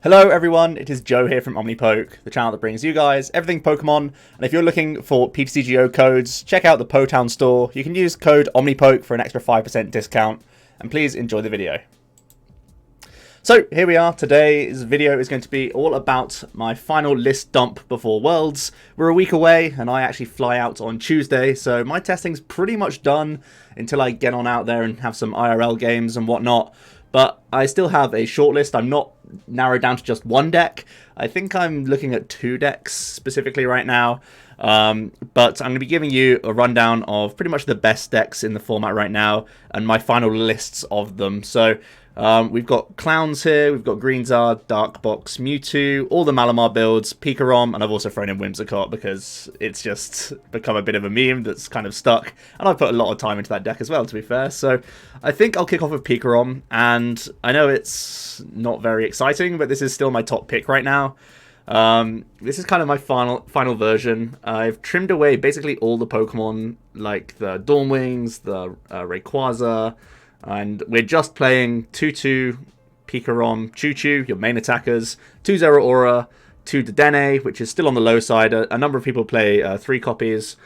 Hello everyone, it is Joe here from OmniPoke, the channel that brings you guys everything Pokemon, and if you're looking for PTCGO codes, check out the Potown store. You can use code OmniPoke for an extra 5% discount, and please enjoy the video. So here we are. Today's video is going to be all about my final list dump before Worlds. We're a week away and I actually fly out on Tuesday, so my testing's pretty much done until I get on out there and have some IRL games and whatnot. But I still have a shortlist. I'm not narrowed down to just one deck. I think I'm looking at 2 decks specifically right now. But I'm going to be giving you a rundown of pretty much the best decks in the format right now and my final lists of them. So we've got Clowns here, we've got Greenzard, Darkbox, Mewtwo, all the Malamar builds, Pikarom, and I've also thrown in Whimsicott because it's just become a bit of a meme that's kind of stuck. And I've put a lot of time into that deck as well, to be fair. So I think I'll kick off with Pikarom, and I know it's not very exciting, but this is still my top pick right now. This is kind of my final version. I've trimmed away basically all the Pokemon, like the Dawnwings, the Rayquaza, and we're just playing 2-2 Pikarom, Choo-Choo, your main attackers, 2 Zeraora, 2 Dedenne, which is still on the low side. A number of people play 3 copies,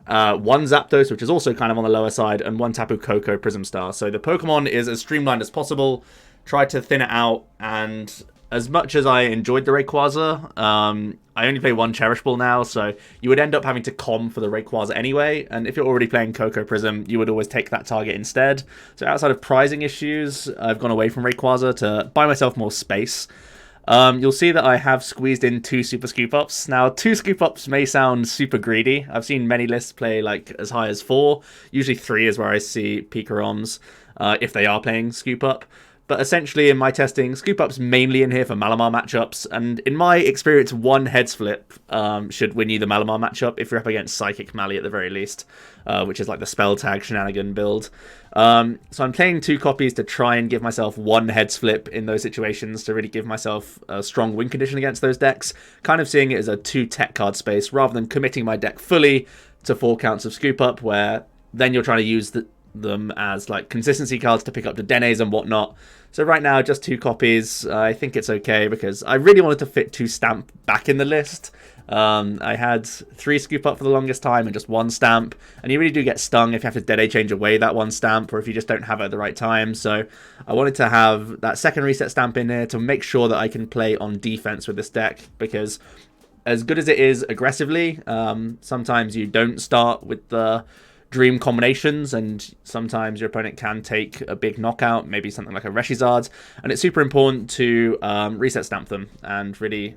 1 Zapdos, which is also kind of on the lower side, and 1 Tapu Koko Prism Star. So the Pokemon is as streamlined as possible. Try to thin it out, and as much as I enjoyed the Rayquaza, I only play 1 Cherish Ball now, so you would end up having to com for the Rayquaza anyway, and if you're already playing Koko Prism, you would always take that target instead. So outside of prizing issues, I've gone away from Rayquaza to buy myself more space. You'll see that I have squeezed in 2 Super Scoop Ups. Now, 2 Scoop Ups may sound super greedy. I've seen many lists play like as high as 4. Usually 3 is where I see Pikaroms, if they are playing Scoop Up. But essentially, in my testing, Scoop Up's mainly in here for Malamar matchups, and in my experience, 1 Heads Flip should win you the Malamar matchup if you're up against Psychic Mally at the very least, which is like the Spell Tag Shenanigan build. So I'm playing 2 copies to try and give myself 1 Heads Flip in those situations to really give myself a strong win condition against those decks, kind of seeing it as a 2 tech card space rather than committing my deck fully to 4 counts of Scoop Up, where then you're trying to use them as like consistency cards to pick up the Dennes and whatnot. So right now, just 2 copies. I think it's okay because I really wanted to fit 2 Stamp back in the list. I had 3 Scoop Up for the longest time and just 1 Stamp, and you really do get stung if you have to Dead change away that 1 Stamp, or if you just don't have it at the right time. So I wanted to have that second reset Stamp in there to make sure that I can play on defense with this deck, because as good as it is aggressively, sometimes you don't start with the dream combinations, and sometimes your opponent can take a big knockout, maybe something like a Reshizard, and it's super important to reset stamp them and really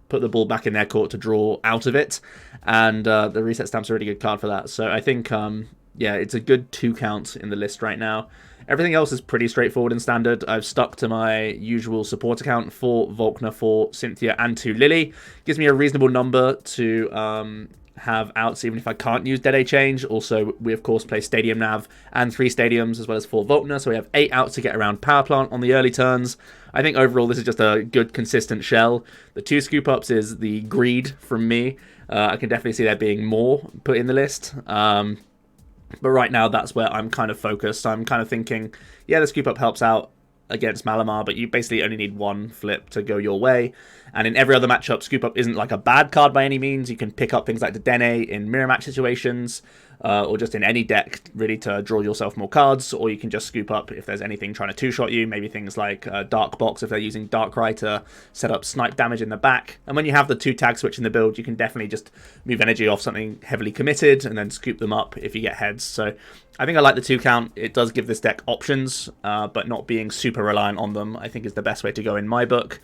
put the ball back in their court to draw out of it, and the reset stamp's a really good card for that. So I think yeah, it's a good 2 count in the list right now. Everything else is pretty straightforward and standard. I've stuck to my usual support account for Volkner, for Cynthia, and 2 Lily. Gives me a reasonable number to have outs even if I can't use Dead Change. Also, we of course play Stadium Nav and 3 Stadiums as well as 4 Volkner, so we have 8 outs to get around Power Plant on the early turns. I think overall this is just a good consistent shell. The 2 Scoop Ups is the greed from me. I can definitely see there being more put in the list. But right now that's where I'm kind of focused. I'm kind of thinking, yeah, the Scoop Up helps out against Malamar, but you basically only need 1 flip to go your way. And in every other matchup, Scoop Up isn't like a bad card by any means. You can pick up things like the Dedenne in mirror match situations, or just in any deck, really, to draw yourself more cards, or you can just Scoop Up if there's anything trying to 2-shot you, maybe things like Dark Box if they're using Darkrai to set up snipe damage in the back. And when you have the 2 tag switch in the build, you can definitely just move energy off something heavily committed and then scoop them up if you get heads. So I think I like the 2 count. It does give this deck options, but not being super reliant on them, I think, is the best way to go in my book.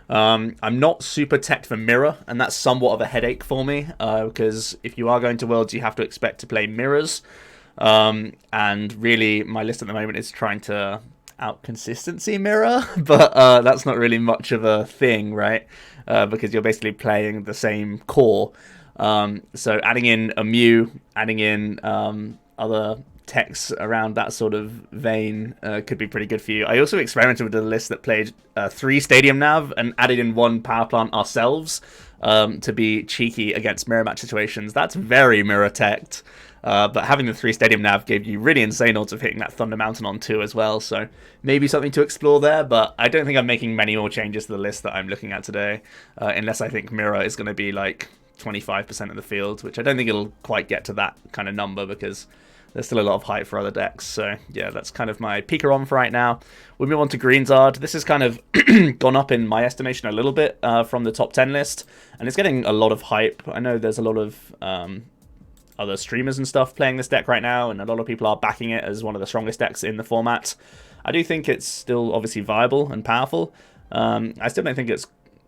I'm not super teched for mirror, and that's somewhat of a headache for me, because if you are going to Worlds, you have to expect to play mirrors, and really my list at the moment is trying to out consistency mirror, but that's not really much of a thing, right? Because you're basically playing the same core. So adding in a Mew, adding in other techs around that sort of vein could be pretty good for you. I also experimented with a list that played 3 Stadium Nav and added in 1 Power Plant ourselves to be cheeky against mirror match situations. That's very mirror teched. But having the 3 Stadium Nav gave you really insane odds of hitting that Thunder Mountain on 2 as well, so maybe something to explore there, but I don't think I'm making many more changes to the list that I'm looking at today, unless I think Mirror is going to be like 25% of the field, which I don't think it'll quite get to that kind of number because there's still a lot of hype for other decks. So yeah, that's kind of my peeker on for right now. We move on to Greenzard. This has kind of gone up in my estimation a little bit from the top 10 list, and it's getting a lot of hype. I know there's a lot of other streamers and stuff playing this deck right now, and a lot of people are backing it as one of the strongest decks in the format. I do think it's still obviously viable and powerful. I still don't think it's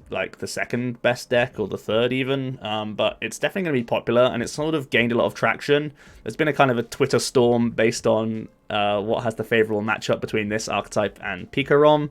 like the second best deck or the third even, but it's definitely going to be popular, and it's sort of gained a lot of traction. There's been a kind of a Twitter storm based on what has the favorable matchup between this archetype and Pika-Rom,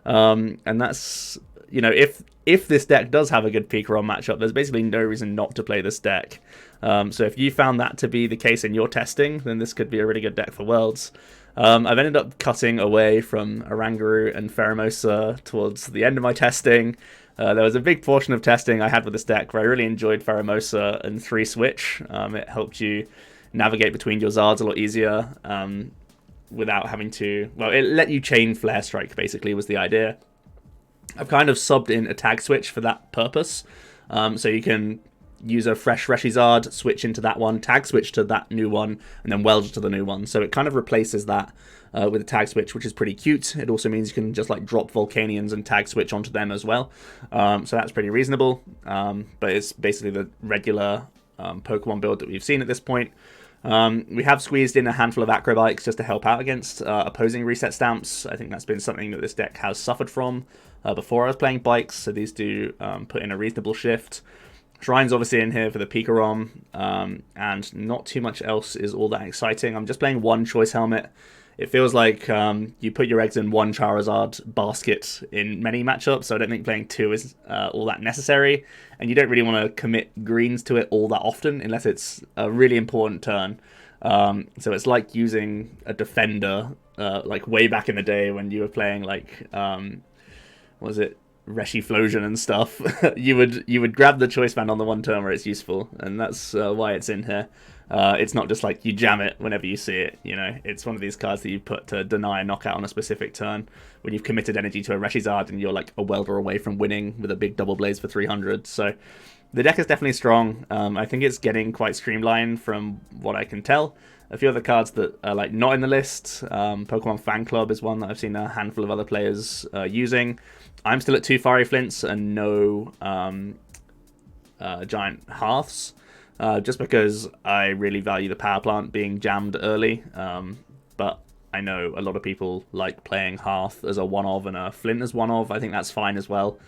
and that's, you know, if this deck does have a good Pika-Rom matchup, there's basically no reason not to play this deck. So if you found that to be the case in your testing, then this could be a really good deck for Worlds. I've ended up cutting away from Oranguru and Pheromosa towards the end of my testing. There was a big portion of testing I had with this deck where I really enjoyed Pheromosa and 3 switch. It helped you navigate between your Zards a lot easier without having to... Well, it let you chain Flare Strike, basically, was the idea. I've kind of subbed in a tag switch for that purpose. So you can use a fresh Reshizard, switch into that one, tag switch to that new one, and then weld to the new one. So it kind of replaces that with a tag switch, which is pretty cute. It also means you can just like drop Volcanions and tag switch onto them as well. So that's pretty reasonable. But it's basically the regular Pokemon build that we've seen at this point. We have squeezed in a handful of Acrobikes just to help out against opposing reset stamps. I think that's been something that this deck has suffered from before I was playing Bikes, so these do put in a reasonable shift. Shrine's obviously in here for the Pika-Rom, and not too much else is all that exciting. I'm just playing 1 Choice Helmet. It feels like you put your eggs in 1 Charizard basket in many matchups, so I don't think playing 2 is all that necessary, and you don't really want to commit greens to it all that often unless it's a really important turn. So it's like using a defender, like way back in the day when you were playing like, what was it? Reshiflosion and stuff. you would grab the choice band on the one turn where it's useful, and that's why it's in here. It's not just like you jam it whenever you see it, you know. It's one of these cards that you put to deny a knockout on a specific turn when you've committed energy to a Reshizard and you're like a welder away from winning with a big double blaze for 300. So the deck is definitely strong. I think it's getting quite streamlined from what I can tell. A few other cards that are like not in the list. Pokemon Fan Club is one that I've seen a handful of other players using. I'm still at 2 Fiery Flints and no Giant Hearths, just because I really value the Power Plant being jammed early. But I know a lot of people like playing Hearth as a one-of and a Flint as one-of. I think that's fine as well.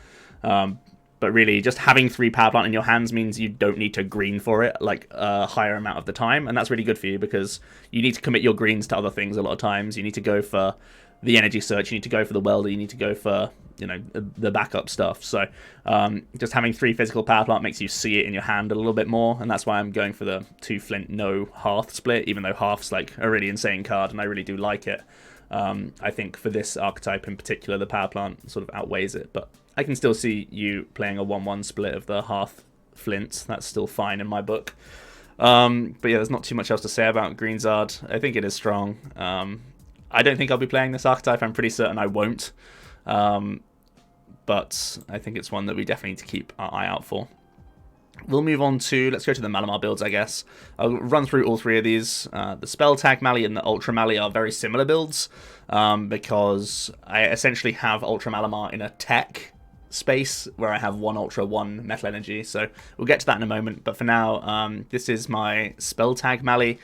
But really, just having 3 Power Plant in your hands means you don't need to green for it like a higher amount of the time, and that's really good for you because you need to commit your greens to other things a lot of times. You need to go for the energy search, you need to go for the welder, you need to go for, you know, the backup stuff. So just having 3 physical Power Plant makes you see it in your hand a little bit more, and that's why I'm going for the 2 Flint, no Hearth split, even though Hearth's like a really insane card, and I really do like it. I think for this archetype in particular, the Power Plant sort of outweighs it, but I can still see you playing a 1-1 split of the Hearth Flint. That's still fine in my book. But yeah, there's not too much else to say about Greenzard. I think it is strong. I don't think I'll be playing this archetype. I'm pretty certain I won't. But I think it's one that we definitely need to keep our eye out for. We'll move on to, let's go to the Malamar builds, I guess. I'll run through all 3 of these. The Spell Tag Mally and the Ultra Mally are very similar builds, because I essentially have Ultra Malamar in a tech space where I have 1 Ultra, 1 Metal Energy. So we'll get to that in a moment, but for now, this is my Spell Tag Mally.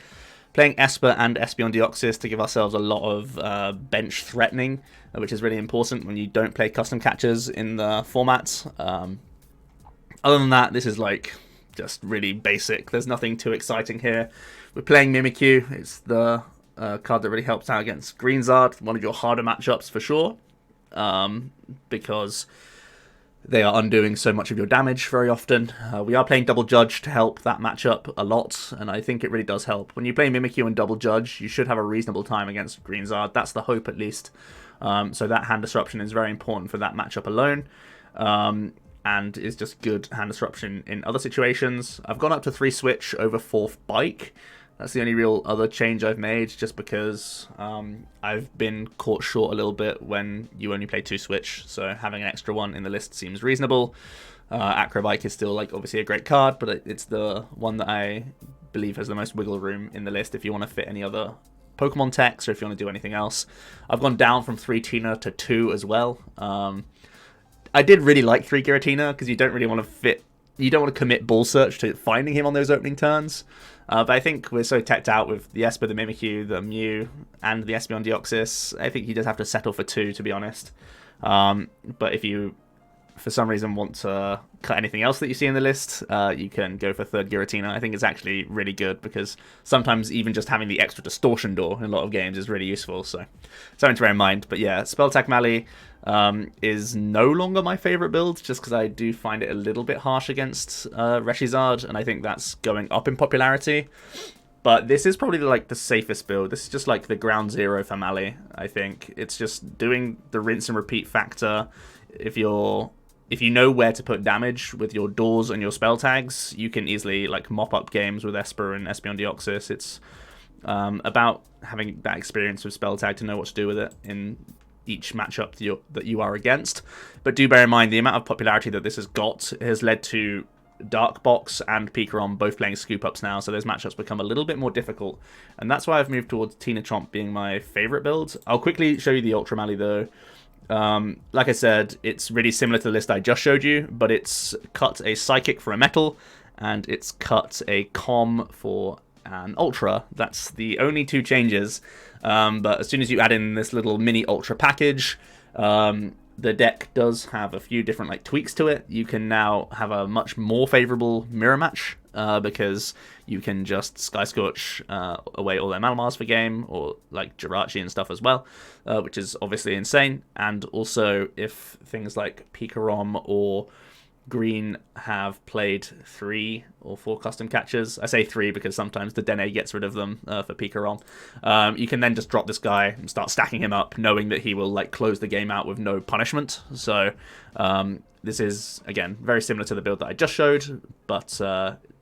Playing Esper and Espeon Deoxys to give ourselves a lot of bench threatening, which is really important when you don't play custom catchers in the format. Other than that, this is like just really basic. There's nothing too exciting here. We're playing Mimikyu. It's the card that really helps out against Greenzard, one of your harder matchups for sure, because they are undoing so much of your damage very often. We are playing Double Judge to help that matchup a lot, and I think it really does help. When you play Mimikyu and Double Judge, you should have a reasonable time against Greenzard. That's the hope, at least. So that hand disruption is very important for that matchup alone, and is just good hand disruption in other situations. I've gone up to 3 Switch over 4 Bike. That's the only real other change I've made, just because I've been caught short a little bit when you only play 2 Switch, so having an extra one in the list seems reasonable. Acrobike is still like obviously a great card, but it's the one that I believe has the most wiggle room in the list if you want to fit any other Pokemon techs or if you want to do anything else. I've gone down from 3 Tina to 2 as well. I did really like 3 Giratina because you don't really want to fit. You don't want to commit Ball Search to finding him on those opening turns. But I think we're so teched out with the Esper, the Mimikyu, the Mew, and the Espeon Deoxys. I think you just have to settle for 2, to be honest. But if you, for some reason, want to cut anything else that you see in the list, you can go for 3rd Giratina. I think it's actually really good because sometimes even just having the extra Distortion Door in a lot of games is really useful. So something to bear in mind. But yeah, Spell Attack Mally is no longer my favorite build, just because I do find it a little bit harsh against Reshizard, and I think that's going up in popularity. But this is probably like the safest build. This is just like the ground zero for Mally, I think. It's just doing the rinse and repeat factor. If you know where to put damage with your doors and your spell tags, you can easily like mop up games with Esper and Espeon Deoxys. It's about having that experience with spell tag to know what to do with it in each matchup that you are against. But do bear in mind the amount of popularity that this has got has led to Dark Box and Pikarom both playing scoop ups now, so those matchups become a little bit more difficult, and that's why I've moved towards Tina Chomp being my favorite build. I'll quickly show you the Ultra Mally though. Like I said, it's really similar to the list I just showed you, but it's cut a Psychic for a Metal, and it's cut a Com for an Ultra. That's the only 2 changes. But as soon as you add in this little mini Ultra package, the deck does have a few different like tweaks to it. You can now have a much more favorable mirror match because you can just Sky Scorch away all their Malamars for game, or like Jirachi and stuff as well, which is obviously insane. And also if things like Pikarom or Green have played 3 or 4 custom catchers. I say 3 because sometimes the Dene gets rid of them for Pikarom. You can then just drop this guy and start stacking him up, knowing that he will like close the game out with no punishment. So this is, again, very similar to the build that I just showed, but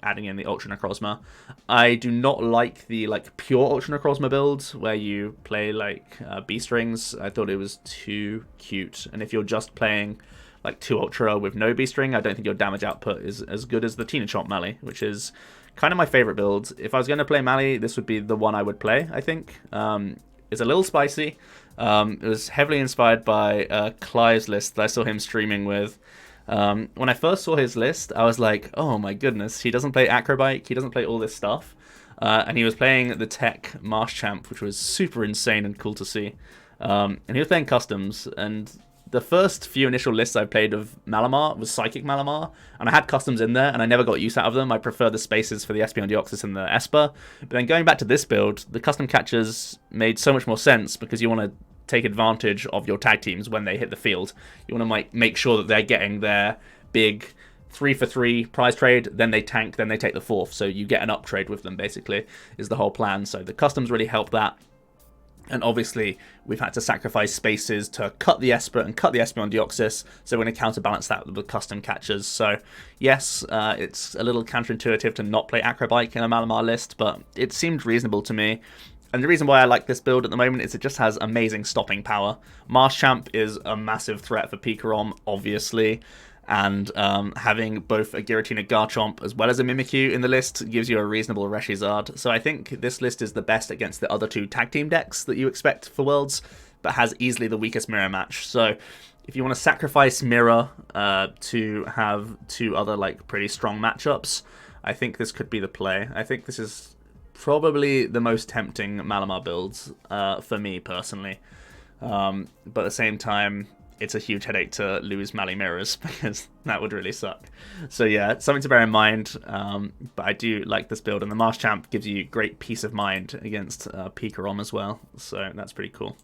adding in the Ultra Necrozma. I do not like the like pure Ultra Necrozma build where you play like B-strings. I thought it was too cute. And if you're just playing like 2 Ultra with no B-string, I don't think your damage output is as good as the Tina Chomp Mally, which is kind of my favorite build. If I was going to play Mally, this would be the one I would play, I think. It's a little spicy. It was heavily inspired by Clive's list that I saw him streaming with. When I first saw his list, I was like, oh my goodness, he doesn't play Acrobike, he doesn't play all this stuff. And he was playing the tech Marshchamp, which was super insane and cool to see. And he was playing customs, and the first few initial lists I played of Malamar was Psychic Malamar, and I had customs in there, and I never got use out of them. I prefer the spaces for the Espeon Deoxys and the Esper. But then going back to this build, the custom catchers made so much more sense because you want to take advantage of your tag teams when they hit the field. You want to make sure that they're getting their big 3-for-3 prize trade, then they tank, then they take the 4th. So you get an up trade with them, basically, is the whole plan. So the customs really help that. And obviously, we've had to sacrifice spaces to cut the Esper and cut the Espeon Deoxys, so we're going to counterbalance that with custom catchers. So, yes, it's a little counterintuitive to not play Acrobike in a Malamar list, but it seemed reasonable to me. And the reason why I like this build at the moment is it just has amazing stopping power. Marshchamp is a massive threat for Pikarom, obviously. And having both a Giratina Garchomp as well as a Mimikyu in the list gives you a reasonable Reshizard. So I think this list is the best against the other 2 tag team decks that you expect for Worlds, but has easily the weakest mirror match. So if you want to sacrifice mirror to have 2 other like pretty strong matchups, I think this could be the play. I think this is probably the most tempting Malamar builds for me personally. But at the same time, it's a huge headache to lose Mally Mirrors because that would really suck. So yeah, something to bear in mind. But I do like this build, and the Marshchamp gives you great peace of mind against Pikarom as well. So that's pretty cool.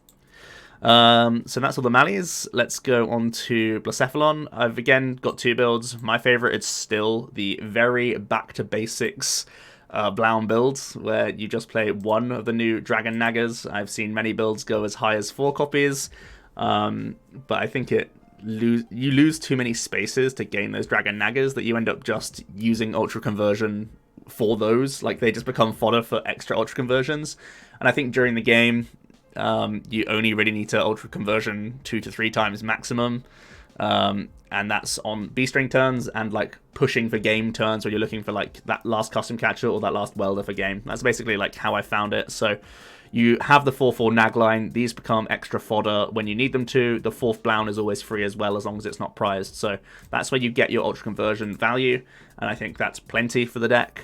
So that's all the Mallies. Let's go on to Blacephalon. I've again got 2 builds. My favorite is still the very back to basics Blaum builds, where you just play 1 of the new Dragon Nagas. I've seen many builds go as high as 4 copies. But I think you lose too many spaces to gain those Dragon Nagas that you end up just using Ultra Conversion for those. Like, they just become fodder for extra ultra conversions. And I think during the game, you only really need to ultra conversion 2 to 3 times maximum. And that's on B-string turns and like pushing for game turns where you're looking for like that last custom catcher or that last welder for game. That's basically like how I found it. So you have the 4/4 nag line. These become extra fodder when you need them to. The 4th Blown is always free as well, as long as it's not prized. So that's where you get your ultra conversion value, and I think that's plenty for the deck.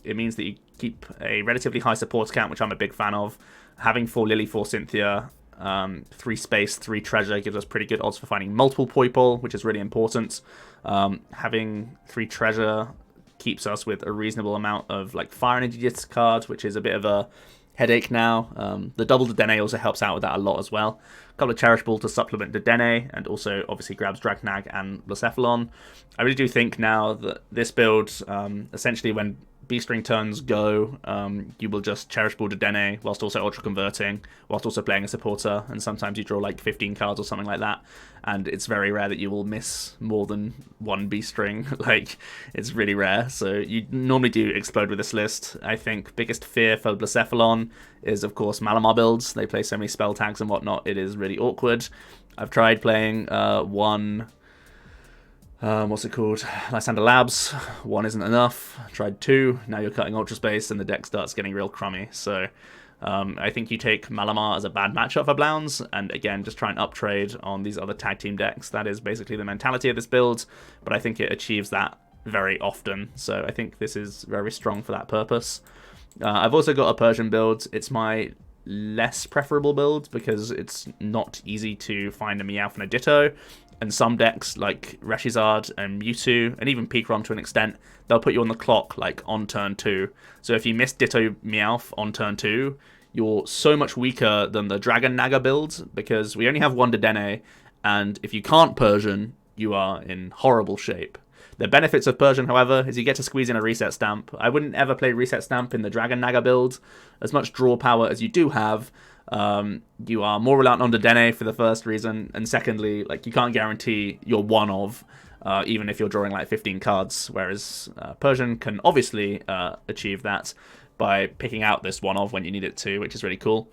It means that you keep a relatively high support count, which I'm a big fan of. Having 4 Lily, 4 Cynthia, 3 space, 3 treasure gives us pretty good odds for finding multiple Poipole, which is really important. Having 3 treasure keeps us with a reasonable amount of like fire energy discard, which is a bit of a headache now. The double Dedenne also helps out with that a lot as well. A couple of Cherish Ball to supplement Dedenne, and also obviously grabs Dragnag and Blacephalon. I really do think now that this build, essentially when B-string turns go, you will just Cherish Ball Dedenne whilst also ultra converting, whilst also playing a supporter, and sometimes you draw like 15 cards or something like that, and it's very rare that you will miss more than 1 B-string. Like, it's really rare, so you normally do explode with this list. I think biggest fear for Blacephalon is of course Malamar Builds. They play so many spell tags and whatnot, it is really awkward. I've tried playing one... what's it called? Lysander Labs. 1 isn't enough. Tried 2. Now you're cutting Ultra Space and the deck starts getting real crummy. So I think you take Malamar as a bad matchup for Blowns, and again, just try and uptrade on these other tag team decks. That is basically the mentality of this build, but I think it achieves that very often. So I think this is very strong for that purpose. I've also got a Persian build. It's my less preferable build because it's not easy to find a Meowth and a Ditto. And some decks, like Reshizard and Mewtwo, and even Pikarom to an extent, they'll put you on the clock, like, on turn 2. So if you miss Ditto Meowth on turn 2, you're so much weaker than the Dragon Naga build, because we only have 1 Dedenne, and if you can't Persian, you are in horrible shape. The benefits of Persian, however, is you get to squeeze in a Reset Stamp. I wouldn't ever play Reset Stamp in the Dragon Naga build. As much draw power as you do have, you are more reliant on Dedenne for the first reason, and secondly, like, you can't guarantee you're one of, even if you're drawing like 15 cards, whereas Persian can obviously achieve that by picking out this one of when you need it to, which is really cool.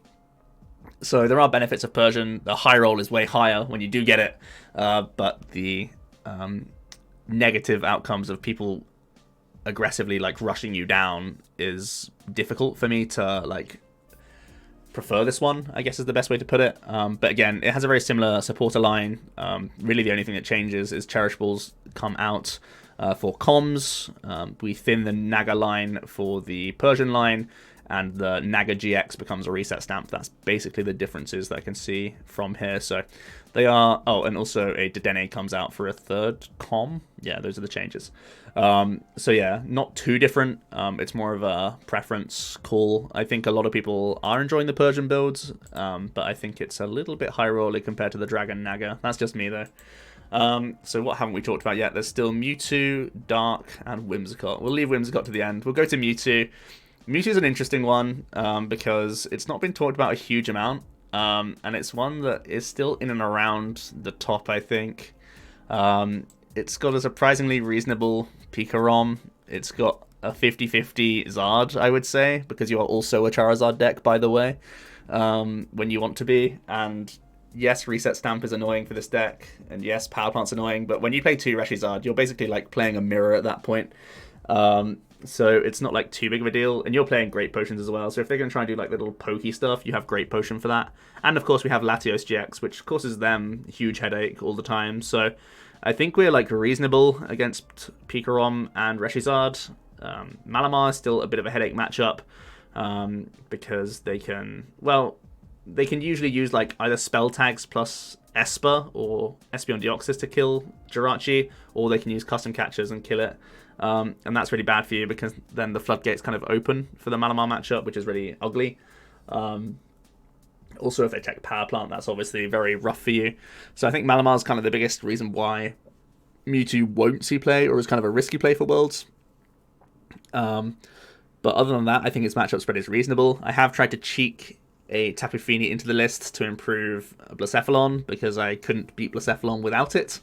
So there are benefits of Persian. The high roll is way higher when you do get it, but the negative outcomes of people aggressively like rushing you down is difficult for me to like prefer. This one, I guess, is the best way to put it. But again, it has a very similar supporter line. Really the only thing that changes is Cherish Balls come out for comms. We thin the Naga line for the Persian line, and the Naga GX becomes a Reset Stamp. That's basically the differences that I can see from here. So they are... Oh, and also a Dedenne comes out for a 3rd comm. Yeah, those are the changes. So yeah, not too different. It's more of a preference call. I think a lot of people are enjoying the Persian builds, but I think it's a little bit high rolly compared to the Dragon Naga. That's just me, though. So what haven't we talked about yet? There's still Mewtwo, Dark, and Whimsicott. We'll leave Whimsicott to the end. We'll go to Mewtwo. Mewtwo's an interesting one, because it's not been talked about a huge amount, and it's one that is still in and around the top, I think. It's got a surprisingly reasonable Pikarom. It's got a 50-50 Zard, I would say, because you are also a Charizard deck, by the way, when you want to be. And yes, Reset Stamp is annoying for this deck, and yes, Power Plant's annoying, but when you play 2 Reshizard, you're basically like playing a mirror at that point. So it's not like too big of a deal, and you're playing Great Potions as well, so if they're going to try and do like little pokey stuff, you have Great Potion for that. And of course we have Latios GX, which causes them huge headache all the time, so I think we're like reasonable against Pikarom and Reshizard. Malamar is still a bit of a headache matchup, because they can, well, they can usually use like either spell tags plus Esper or Espeon Deoxys to kill Jirachi, or they can use custom catchers and kill it. And that's really bad for you, because then the floodgates kind of open for the Malamar matchup, which is really ugly. Also, if they take Power Plant, that's obviously very rough for you. So I think Malamar's kind of the biggest reason why Mewtwo won't see play, or is kind of a risky play for Worlds. But other than that, I think its matchup spread is reasonable. I have tried to cheek a Tapu Fini into the list to improve Blacephalon, because I couldn't beat Blacephalon without it.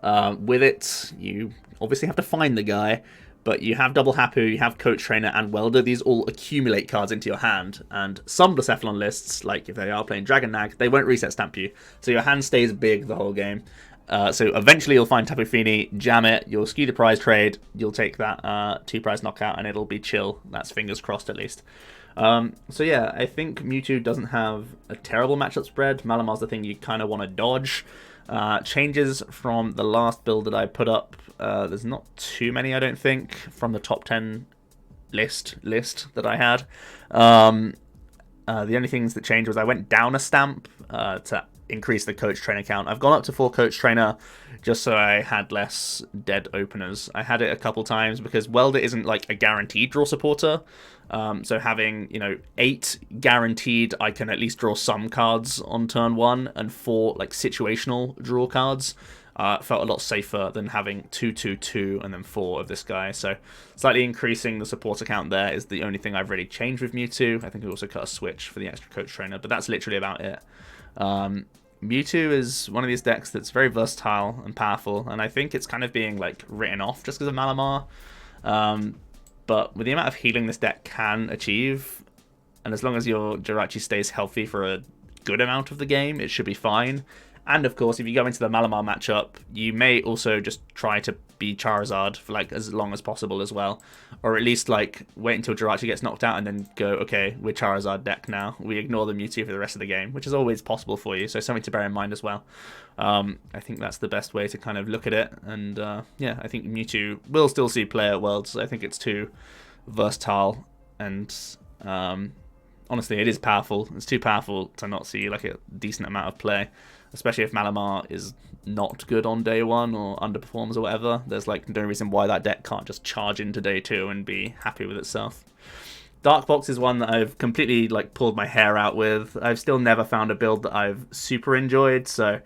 With it, you obviously have to find the guy, But you have Double Hapu, you have Coach Trainer, and Welder. These all accumulate cards into your hand. And some Blacephalon lists, like if they are playing Dragon Nag, they won't reset stamp you. So your hand stays big the whole game. So eventually you'll find Tapu Fini, jam it, you'll skew the prize trade, you'll take that 2 prize knockout, and it'll be chill. That's fingers crossed at least. So yeah, I think Mewtwo doesn't have a terrible matchup spread. Malamar's the thing you kind of want to dodge. Changes from the last build that I put up. There's not too many, I don't think, from the top 10 list that I had. The only things that changed was I went down a stamp to increase the Coach Trainer count. I've gone up to 4 Coach Trainer just so I had less dead openers. I had it a couple times because Welder isn't like a guaranteed draw supporter. So having, 8 guaranteed, I can at least draw some cards on turn 1, and 4 like situational draw cards felt a lot safer than having 2, 2, 2, and then 4 of this guy. So slightly increasing the supporter count there is the only thing I've really changed with Mewtwo. I think we also cut a switch for the extra Coach Trainer, but that's literally about it. Mewtwo is one of these decks that's very versatile and powerful, and I think it's kind of being like written off just because of Malamar. But with the amount of healing this deck can achieve, and as long as your Jirachi stays healthy for a good amount of the game, it should be fine. And of course, if you go into the Malamar matchup, you may also just try to be Charizard for like as long as possible as well. Or at least like wait until Jirachi gets knocked out and then go, okay, we're Charizard deck now. We ignore the Mewtwo for the rest of the game, which is always possible for you. So something to bear in mind as well. I think that's the best way to kind of look at it. And yeah, I think Mewtwo will still see play at Worlds. I think it's too versatile and honestly, it is powerful. It's too powerful to not see like a decent amount of play. Especially if Malamar is not good on day 1 or underperforms or whatever. There's like no reason why that deck can't just charge into day 2 and be happy with itself. Dark Box is one that I've completely like pulled my hair out with. I've still never found a build that I've super enjoyed. So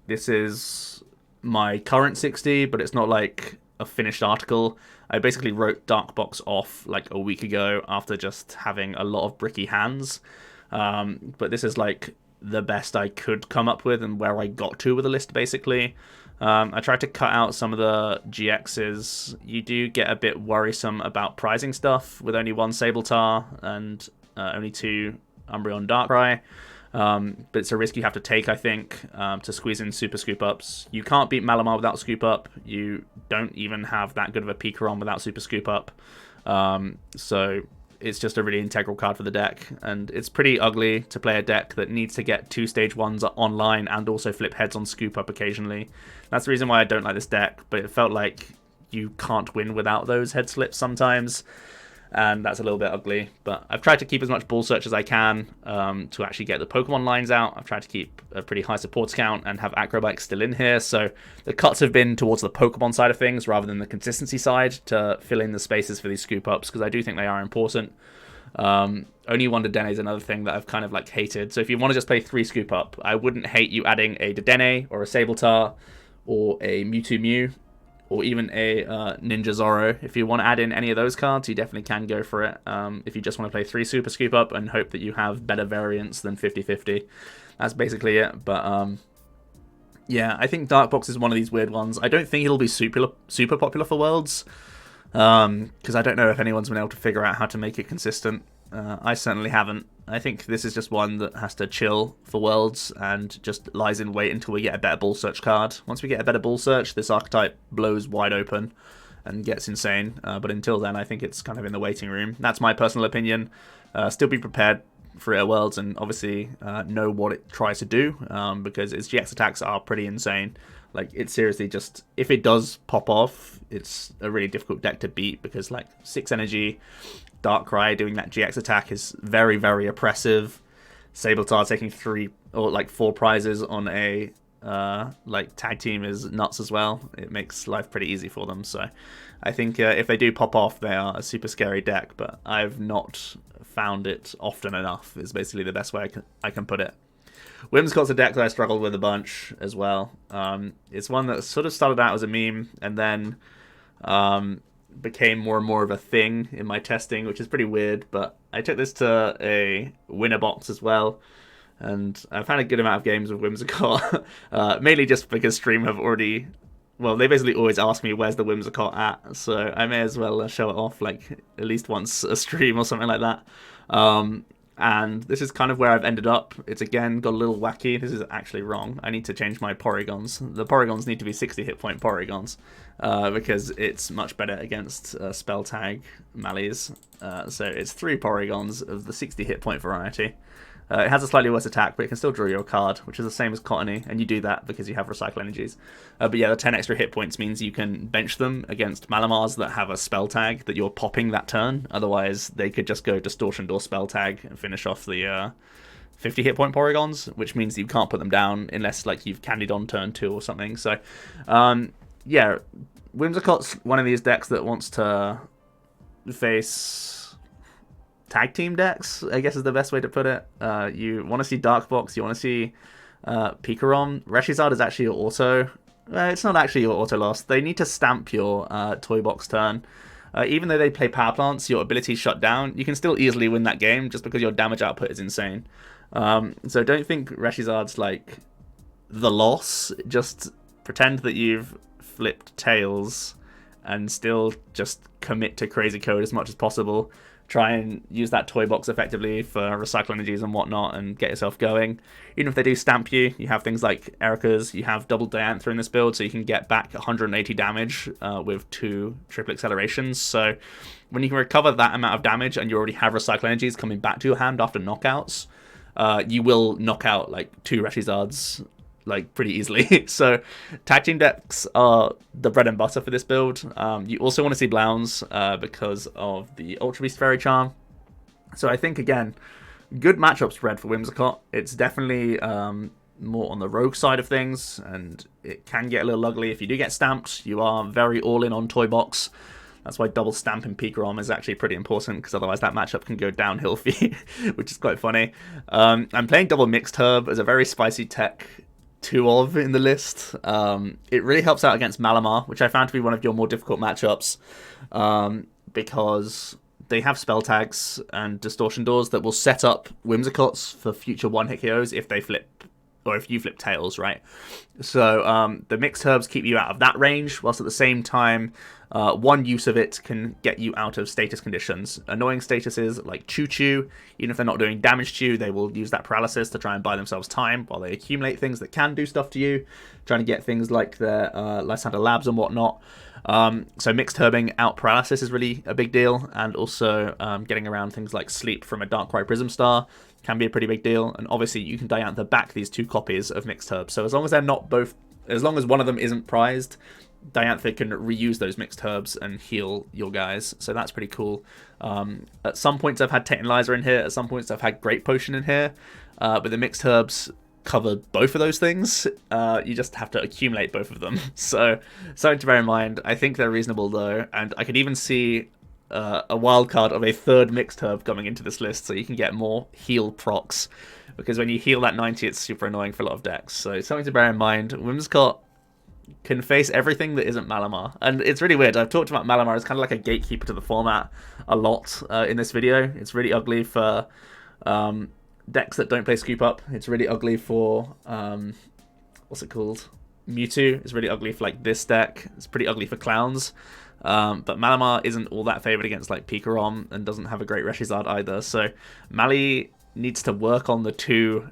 this is my current 60, but it's not like a finished article. I basically wrote Dark Box off like a week ago after just having a lot of bricky hands. But this is like the best I could come up with and where I got to with the list, basically. I tried to cut out some of the GXs. You do get a bit worrisome about prizing stuff with only 1 Sabltar and only 2 Umbreon Darkrai. But it's a risk you have to take, I think, to squeeze in super scoop ups. You can't beat Malamar without scoop up. You don't even have that good of a Pikarom without super scoop up. So it's just a really integral card for the deck, and it's pretty ugly to play a deck that needs to get 2 stage 1s online and also flip heads on scoop up occasionally. That's the reason why I don't like this deck, but it felt like you can't win without those head slips sometimes, and that's a little bit ugly. But I've tried to keep as much ball search as I can to actually get the Pokemon lines out. I've tried to keep a pretty high supports count and have Acrobike still in here, so the cuts have been towards the Pokemon side of things rather than the consistency side to fill in the spaces for these scoop ups, because I do think they are important. Only 1 Dedenne is another thing that I've kind of like hated. So if you want to just play 3 scoop up, I wouldn't hate you adding a Dedenne or a Sabltar or a Mewtwo Mew, or even a Ninja Zoro. If you want to add in any of those cards, you definitely can go for it. If you just want to play 3 Super Scoop Up and hope that you have better variants than 50-50. That's basically it. But yeah, I think Dark Box is one of these weird ones. I don't think it'll be super popular for Worlds, because I don't know if anyone's been able to figure out how to make it consistent. I certainly haven't. I think this is just one that has to chill for Worlds and just lies in wait until we get a better ball search card. Once we get a better ball search, this archetype blows wide open and gets insane. But until then, I think it's kind of in the waiting room. That's my personal opinion. Still be prepared for it at Worlds and obviously know what it tries to do, because its GX attacks are pretty insane. Like, it's seriously just, if it does pop off, it's a really difficult deck to beat, because like 6 energy, Darkrai doing that GX attack is very, very oppressive. Sabltar taking 3 or like 4 prizes on a like tag team is nuts as well. It makes life pretty easy for them. So I think if they do pop off, they are a super scary deck, but I've not found it often enough, is basically the best way I can put it. Whimsicott's a deck that I struggled with a bunch as well. It's one that sort of started out as a meme and then became more and more of a thing in my testing, which is pretty weird, but I took this to a winner box as well, and I've had a good amount of games with Whimsicott, mainly just because Stream have already well, they basically always ask me where's the Whimsicott at, so I may as well show it off like at least once a stream or something like that. And this is kind of where I've ended up. It's again got a little wacky. This is actually wrong. I need to change my Porygons. The Porygons need to be 60 hit point Porygons because it's much better against spell tag Mallies. So it's 3 Porygons of the 60 hit point variety. It has a slightly worse attack, but it can still draw you a card, which is the same as Cottony, and you do that because you have Recycle Energies. But yeah, the 10 extra hit points means you can bench them against Malamars that have a spell tag that you're popping that turn. Otherwise, they could just go Distortion Door spell tag and finish off the 50 hit point Porygons, which means you can't put them down unless like you've candied on turn 2 or something. So, yeah, Whimsicott's one of these decks that wants to face tag team decks, I guess is the best way to put it. You want to see Dark Box, you want to see Pikarom. Reshizard is actually your auto. It's not actually your auto loss. They need to stamp your Toy Box turn. Even though they play Power Plants, your ability shut down, you can still easily win that game just because your damage output is insane. So don't think Reshizard's like the loss. Just pretend that you've flipped tails and still just commit to Crazy Code as much as possible. Try and use that toy box effectively for recycle energies and whatnot and get yourself going. Even if they do stamp you, you have things like Erica's, you have double Diantha in this build, so you can get back 180 damage with 2 triple accelerations. So when you can recover that amount of damage and you already have recycle energies coming back to your hand after knockouts, you will knock out like 2 Reshizards like pretty easily. So tag team decks are the bread and butter for this build. You also want to see Blounds because of the Ultra Beast Fairy Charm. So I think again, good matchup spread for Whimsicott. It's definitely more on the rogue side of things, and it can get a little ugly if you do get stamped. You are very all in on Toy Box. That's why double stamp in Pikarom is actually pretty important, because otherwise that matchup can go downhill for you, which is quite funny. I'm playing double Mixed Herb as a very spicy tech 2 of in the list. It really helps out against Malamar, which I found to be one of your more difficult matchups, because they have spell tags and distortion doors that will set up Whimsicotts for future 1-hit KOs if they flip, or if you flip tails, right? So the mixed herbs keep you out of that range, whilst at the same time, one use of it can get you out of status conditions. Annoying statuses like Choo Choo, even if they're not doing damage to you, they will use that paralysis to try and buy themselves time while they accumulate things that can do stuff to you, trying to get things like their Lysander Labs and whatnot. So mixed herbing out paralysis is really a big deal, and also getting around things like sleep from a Darkrai Prism Star can be a pretty big deal. And obviously you can Diantha back these 2 copies of mixed herbs. So as long as they're not both, as long as one of them isn't prized, Diantha can reuse those mixed herbs and heal your guys, so that's pretty cool. At some points I've had Tantalizer in here, at some points I've had Great Potion in here, but the mixed herbs cover both of those things. You just have to accumulate both of them, so something to bear in mind. I think they're reasonable though, and I could even see a wild card of a 3rd mixed herb coming into this list, so you can get more heal procs, because when you heal that 90 it's super annoying for a lot of decks, so something to bear in mind. Whimsicott can face everything that isn't Malamar. And it's really weird. I've talked about Malamar as kind of like a gatekeeper to the format a lot in this video. It's really ugly for decks that don't play Scoop Up. It's really ugly for, what's it called? Mewtwo. It's really ugly for like this deck. It's pretty ugly for Clowns. But Malamar isn't all that favored against like Pikarom and doesn't have a great Reshizard either. So Mally needs to work on the 2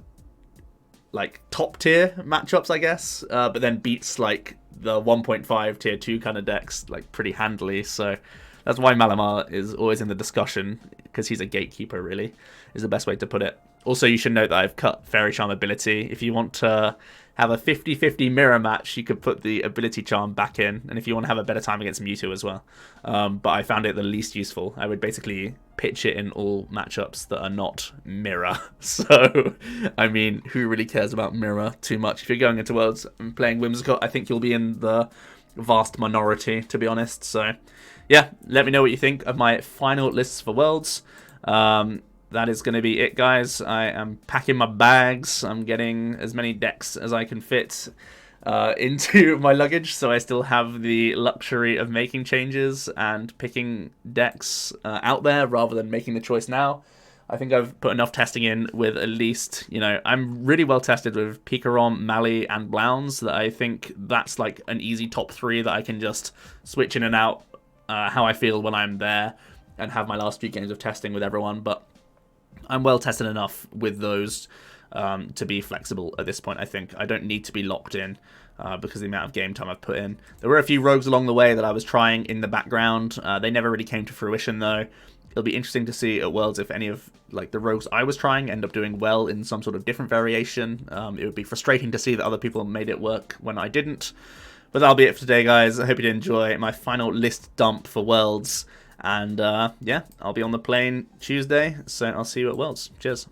like top tier matchups, I guess, but then beats like the 1.5 tier 2 kind of decks like pretty handily. So that's why Malamar is always in the discussion, because he's a gatekeeper, really, is the best way to put it. Also, you should note that I've cut Fairy Charm ability. If you want to have a 50-50 mirror match, you could put the ability charm back in, and if you want to have a better time against Mewtwo as well. But I found it the least useful. I would basically pitch it in all matchups that are not mirror. So, I mean, who really cares about mirror too much? If you're going into Worlds and playing Whimsicott, I think you'll be in the vast minority, to be honest. So, yeah, let me know what you think of my final lists for Worlds. That is going to be it, guys. I am packing my bags. I'm getting as many decks as I can fit into my luggage, so I still have the luxury of making changes and picking decks out there rather than making the choice now. I think I've put enough testing in with at least, you know, I'm really well tested with Picarom, Mali, and Blounds that I think that's like an easy top 3 that I can just switch in and out how I feel when I'm there and have my last few games of testing with everyone. But I'm well tested enough with those to be flexible at this point, I think. I don't need to be locked in because of the amount of game time I've put in. There were a few rogues along the way that I was trying in the background. They never really came to fruition, though. It'll be interesting to see at Worlds if any of like the rogues I was trying end up doing well in some sort of different variation. It would be frustrating to see that other people made it work when I didn't. But that'll be it for today, guys. I hope you did enjoy my final list dump for Worlds. And yeah, I'll be on the plane Tuesday, so I'll see you at Worlds. Cheers.